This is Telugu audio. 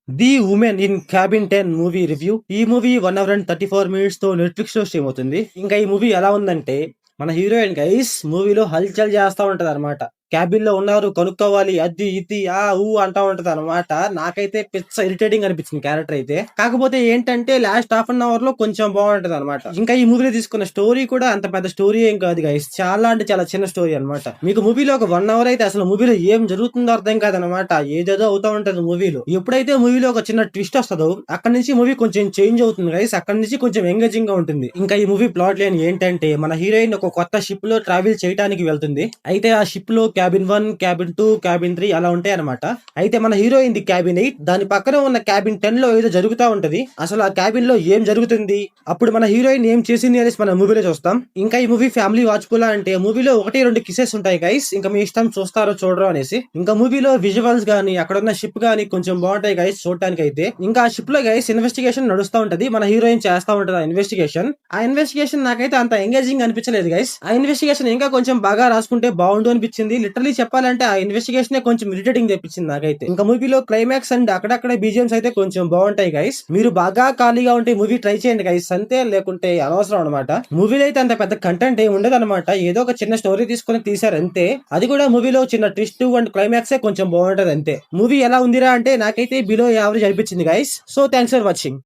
The women in cabin 10 movie review. ఈ మూవీ 1 అవర్ అండ్ 34 మినిట్స్ తో నెట్ఫ్లిక్స్ లో స్ట్రీమ్ అవుతుంది. ఇంకా ఈ మూవీ ఎలా ఉందంటే, మన హీరోయిన్ గైస్ మూవీలో హల్చల్ చేస్తా ఉంటది అనమాట. క్యాబిన్ లో ఉన్నారు కనుక్కోవాలి, అది ఇది ఆ ఊ అంటా ఉంటది అనమాట. నాకైతే పిచ్చ ఇరిటేటింగ్ అనిపించింది క్యారెక్టర్ అయితే. కాకపోతే ఏంటంటే లాస్ట్ హాఫ్ అన్ అవర్ లో కొంచెం బాగుంటది అనమాట. ఇంకా ఈ మూవీలో తీసుకున్న స్టోరీ కూడా అంత పెద్ద స్టోరీ ఏం కాదు గైస్, చాలా అంటే చాలా చిన్న స్టోరీ అనమాట. మీకు మూవీలో ఒక 1 అవర్ అయితే అసలు మూవీలో ఏం జరుగుతుందో అర్థం కాదనమాట. ఏదేదో అవుతా ఉంటది మూవీలో. ఎప్పుడైతే మూవీలో ఒక చిన్న ట్విస్ట్ వస్తుందో అక్కడ నుంచి మూవీ కొంచెం చేంజ్ అవుతుంది గైస్. అక్కడ నుంచి కొంచెం ఎంగేజింగ్ గా ఉంటుంది. ఇంకా ఈ మూవీ ప్లాట్ లైన్ ఏంటంటే, మన హీరోయిన్ ఒక కొత్త షిప్ లో ట్రావెల్ చేయడానికి వెళ్తుంది. అయితే ఆ షిప్ లో క్యాబిన్ 1, క్యాబిన్ 2, క్యాబిన్ 3 అలా ఉంటాయి అనమాట. అయితే మన హీరోయిన్ ది క్యాబిన్ 8, దాని పక్కన ఉన్న క్యాబిన్ 10 లో ఏదో జరుగుతా ఉంటది. అసలు ఆ క్యాబిన్ లో ఏం జరుగుతుంది, అప్పుడు మన హీరోయిన్ ఏం చేసింది అనేసి మన మూవీలో చూస్తాం. ఇంకా ఈ మూవీ ఫ్యామిలీ వాచ్ఫుల్ అంటే మూవీలో 1-2 కిసెస్ ఉంటాయి గైస్. ఇంకా మీ ఇష్టం చూస్తారో చూడరో అనేసి. ఇంకా మూవీలో విజువల్స్ గానీ అక్కడ ఉన్న షిప్ గానీ కొంచెం బాగుంటాయి గైస్ చూడటానికి అయితే. ఇంకా ఆ షిప్ లో గైస్ ఇన్వెస్టిగేషన్ నడుస్తూ ఉంటది. మన హీరోయిన్ చేస్తా ఉంటది ఆ ఇన్వెస్టిగేషన్ నాకైతే అంత ఎంగేజింగ్ అనిపించలేదు గైస్. ఆ ఇన్వెస్టిగేషన్ ఇంకా కొంచెం బాగా రాసుకుంటే బాగుండు అనిపించింది. లిటరలీ చెప్పాలంటే ఆ ఇన్వెస్టిగేషన్ కొంచెం ఇరిటేటింగ్ తెప్పించింది నాకైతే. ఇంకా మూవీలో క్లైమాక్స్ అండ్ అక్కడక్కడ బీజిఎమ్స్ అయితే కొంచెం బాగుంటాయి గైస్. మీరు బాగా ఖాళీగా ఉంటే మూవీ ట్రై చేయండి గైస్ అంతే, లేకుంటే అనవసరం అనమాట. మూవీలో అయితే అంత పెద్ద కంటెంట్ ఏమి ఉండదు అనమాట. ఏదో ఒక చిన్న స్టోరీ తీసుకొని తీసారు అంతే. అది కూడా మూవీలో చిన్న ట్విస్ట్ అండ్ క్లైమాక్స్ కొంచెం బాగుంటది అంతే. మూవీ ఎలా ఉందిరా అంటే నాకైతే బిలో యావరేజ్ అనిపించింది guys. So thanks for watching.